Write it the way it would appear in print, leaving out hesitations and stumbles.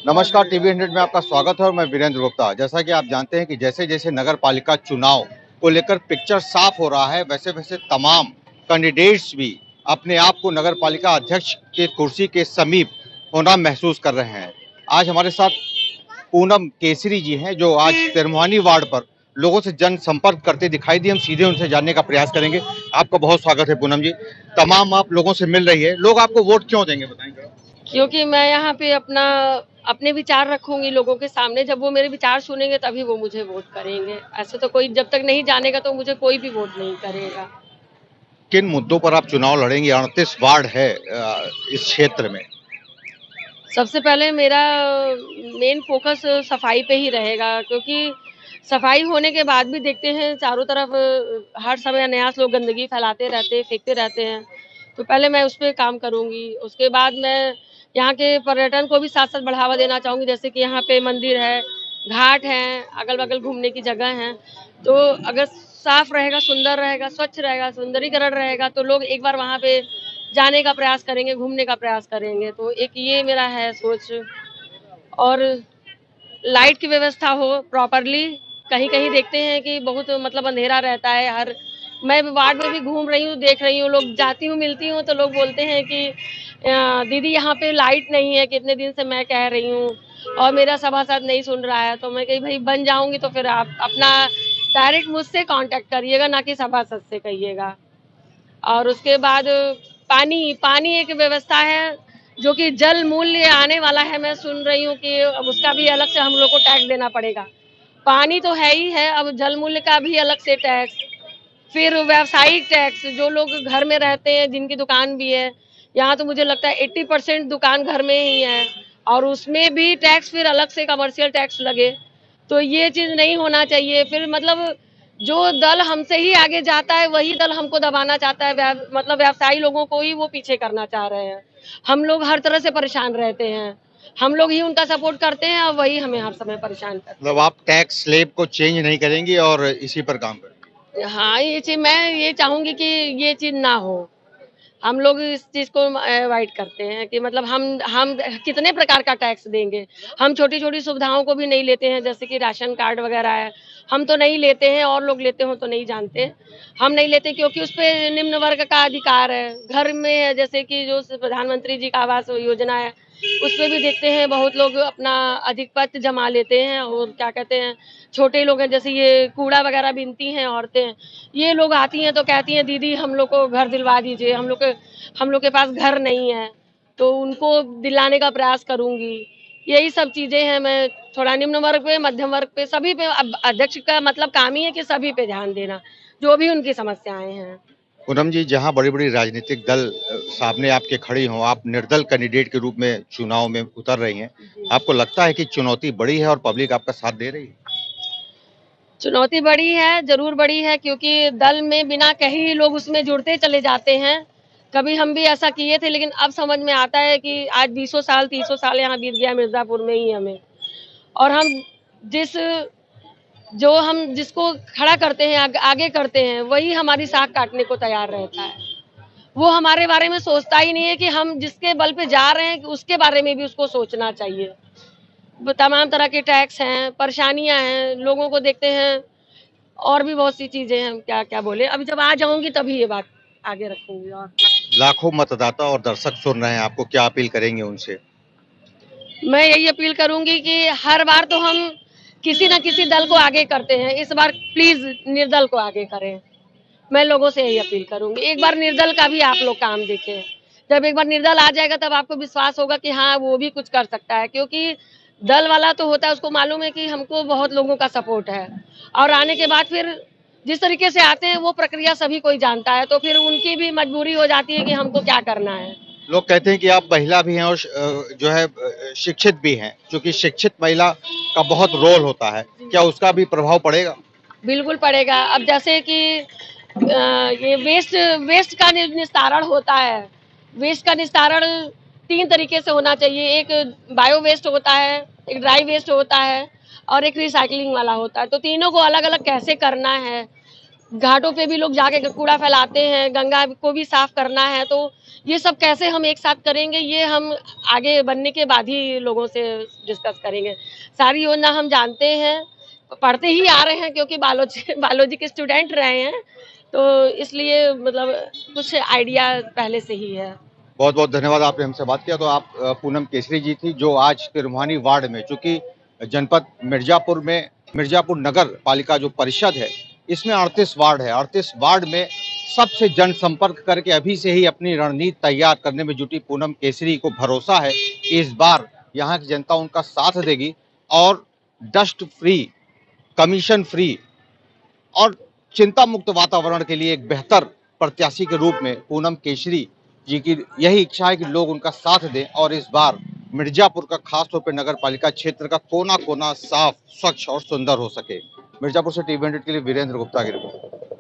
नमस्कार, टीवी 100 में आपका स्वागत है और मैं वीरेंद्र गुप्ता। जैसा कि आप जानते हैं कि जैसे-जैसे नगर पालिका चुनाव को लेकर पिक्चर साफ हो रहा है, वैसे-वैसे तमाम कैंडिडेट्स भी अपने आप को नगर पालिका अध्यक्ष के कुर्सी के समीप होना महसूस कर रहे हैं। आज हमारे साथ पूनम केसरी जी हैं, जो आज तिरमुहानी वार्ड पर लोगों से जनसंपर्क करते दिखाई दी। हम सीधे उनसे जानने का प्रयास करेंगे। आपका बहुत स्वागत है पूनम जी। तमाम आप लोगों से मिल रही है, लोग आपको वोट क्यों देंगे बताएंगे? क्योंकि मैं यहाँ पे अपने विचार रखूंगी लोगों के सामने। जब वो मेरे विचार सुनेंगे तभी वो मुझे वोट करेंगे। ऐसे तो कोई जब तक नहीं जानेगा तो मुझे कोई भी वोट नहीं करेगा। किन मुद्दों पर आप चुनाव लड़ेंगे? 38 वार्ड है इस क्षेत्र में। सबसे पहले मेरा मेन फोकस सफाई पे ही रहेगा, क्योंकि सफाई होने के बाद भी देखते हैं चारों तरफ हर समय अनायास लोग गंदगी फैलाते रहते हैं, फेंकते रहते हैं। तो पहले मैं उस पर काम करूंगी। उसके बाद मैं यहाँ के पर्यटन को भी साथ साथ बढ़ावा देना चाहूंगी। जैसे कि यहाँ पे मंदिर है, घाट हैं, अगल बगल घूमने की जगह हैं। तो अगर साफ रहेगा, सुंदर रहेगा, स्वच्छ रहेगा, सुंदरीकरण रहेगा, तो लोग एक बार वहाँ पे जाने का प्रयास करेंगे, घूमने का प्रयास करेंगे। तो एक ये मेरा है सोच। और लाइट की व्यवस्था हो प्रॉपरली। कहीं कहीं देखते हैं कि बहुत मतलब अंधेरा रहता है। हर मैं वार्ड में भी घूम रही हूँ, देख रही हूँ, लोग जाती हूँ, मिलती हूँ, तो लोग बोलते हैं कि दीदी यहाँ पे लाइट नहीं है, कितने दिन से मैं कह रही हूँ और मेरा सभासद नहीं सुन रहा है। तो मैं कही भाई बन जाऊंगी तो फिर आप अपना डायरेक्ट मुझसे कांटेक्ट करिएगा, ना कि सभासद से कहिएगा। और उसके बाद पानी पानी एक व्यवस्था है जो कि जल मूल्य आने वाला है। मैं सुन रही हूँ कि अब उसका भी अलग से हम लोग को टैक्स देना पड़ेगा। पानी तो है ही है, अब जल मूल्य का भी अलग से टैक्स। फिर व्यावसायिक टैक्स, जो लोग घर में रहते हैं, जिनकी दुकान भी है। यहाँ तो मुझे लगता है 80% दुकान घर में ही है, और उसमें भी टैक्स फिर अलग से कमर्शियल टैक्स लगे। तो ये चीज नहीं होना चाहिए। फिर मतलब जो दल हमसे ही आगे जाता है वही दल हमको दबाना चाहता है। मतलब व्यवसायी लोगों को ही वो पीछे करना चाह रहे हैं। हम लोग हर तरह से परेशान रहते हैं, हम लोग ही उनका सपोर्ट करते हैं और वही हमें हर समय परेशान करते मतलब आप टैक्स स्लैब को चेंज नहीं करेंगी और इसी पर काम करेंगे। हैं। हाँ, ये चीज मैं ये चाहूंगी कि ये चीज ना हो। हम लोग इस चीज को अवॉइड करते हैं कि मतलब हम कितने प्रकार का टैक्स देंगे। हम छोटी छोटी सुविधाओं को भी नहीं लेते हैं, जैसे कि राशन कार्ड वगैरह है, हम तो नहीं लेते हैं। और लोग लेते हो तो नहीं जानते। हम नहीं लेते क्योंकि उस पे निम्न वर्ग का अधिकार है। घर में है, जैसे कि जो प्रधानमंत्री जी का आवास योजना है, उस पे भी देखते हैं बहुत लोग अपना अधिपत्र जमा लेते हैं। और क्या कहते हैं, छोटे लोग हैं, जैसे ये कूड़ा वगैरह बीनती हैं औरतें, ये लोग आती हैं तो कहती हैं दीदी हम लोग को घर दिलवा दीजिए, हम लोग के पास घर नहीं है। तो उनको दिलाने का प्रयास करूंगी। यही सब चीजें हैं। मैं थोड़ा निम्न वर्ग पे, मध्यम वर्ग पे, सभी पे। अब अध्यक्ष का मतलब काम ही है कि सभी पे ध्यान देना, जो भी उनकी समस्याएं हैं। पूनम जी, जहां बड़ी-बड़ी राजनीतिक दल सामने आपके खड़ी हों, आप निर्दल कैंडिडेट के रूप में चुनाव में उतर रही हैं। आपको लगता है कि चुनौती बड़ी है और पब्लिक आपका साथ दे रही है? चुनौती बड़ी है, जरूर बड़ी है, क्योंकि दल में बिना कहे ही लोग उसमें जुड़ते चले जाते हैं। कभी हम भी ऐसा किए थे, लेकिन अब समझ में आता है कि आज 20 साल 30 साल यहाँ बीत गया मिर्जापुर में ही हमें। और हम जिस जो हम जिसको खड़ा करते हैं, आगे करते हैं, वही हमारी साख काटने को तैयार रहता है। वो हमारे बारे में सोचता ही नहीं है कि हम जिसके बल पे जा रहे हैं उसके बारे में भी उसको सोचना चाहिए। तमाम तरह के टैक्स हैं, परेशानियां हैं, लोगों को देखते हैं। और भी बहुत सी चीजें हैं, क्या क्या बोले। अभी जब आ जाऊंगी तभी ये बात आगे रखूंगी। और लाखों मतदाता और दर्शक सुन रहे हैं, आपको क्या अपील करेंगे उनसे? मैं यही अपील करूंगी कि हर बार तो हम किसी न किसी दल को आगे करते हैं, इस बार प्लीज निर्दल को आगे करें। मैं लोगों से यही अपील करूंगी, एक बार निर्दल का भी आप लोग काम देखें। जब एक बार निर्दल आ जाएगा तब आपको विश्वास होगा कि हाँ वो भी कुछ कर सकता है। क्योंकि दल वाला तो होता है, उसको मालूम है कि हमको बहुत लोगों का सपोर्ट है। और आने के बाद फिर जिस तरीके से आते हैं वो प्रक्रिया सभी कोई जानता है, तो फिर उनकी भी मजबूरी हो जाती है कि हमको क्या करना है। लोग कहते हैं कि आप महिला भी हैं और जो है शिक्षित भी हैं, क्योंकि शिक्षित महिला का बहुत रोल होता है। क्या उसका भी प्रभाव पड़ेगा? बिल्कुल पड़ेगा। अब जैसे कि ये वेस्ट वेस्ट का निस्तारण होता है। वेस्ट का निस्तारण 3 तरीके से होना चाहिए। एक बायो वेस्ट होता है, एक ड्राई वेस्ट होता है और एक रिसाइकलिंग वाला होता है। तो तीनों को अलग अलग कैसे करना है, घाटों पे भी लोग जाके कूड़ा फैलाते हैं, गंगा को भी साफ करना है, तो ये सब कैसे हम एक साथ करेंगे, ये हम आगे बनने के बाद ही लोगों से डिस्कस करेंगे। सारी योजना हम जानते हैं, पढ़ते ही आ रहे हैं क्योंकि बायोलॉजी बायोलॉजी के स्टूडेंट रहे हैं, तो इसलिए मतलब कुछ आइडिया पहले से ही है। बहुत बहुत धन्यवाद, आपने हमसे बात किया। तो आप पूनम केसरी जी थी, जो आज तिरहुमानी वार्ड में, चूंकि जनपद मिर्जापुर में मिर्जापुर नगर पालिका जो परिषद है, इसमें 38 वार्ड है। 38 वार्ड में सबसे जनसंपर्क करके अभी से ही अपनी रणनीति तैयार करने में जुटी पूनम केसरी को भरोसा है कि इस बार यहाँ की जनता उनका साथ देगी और डस्ट फ्री, कमीशन फ्री और चिंता मुक्त वातावरण के लिए एक बेहतर प्रत्याशी के रूप में पूनम केसरी जी की यही इच्छा है कि लोग उनका साथ दें और इस बार मिर्जापुर का, खासतौर पर नगर पालिका क्षेत्र का कोना कोना साफ, स्वच्छ और सुंदर हो सके। मिर्जापुर से टीवी 100 के लिए वीरेंद्र गुप्ता की रिपोर्ट।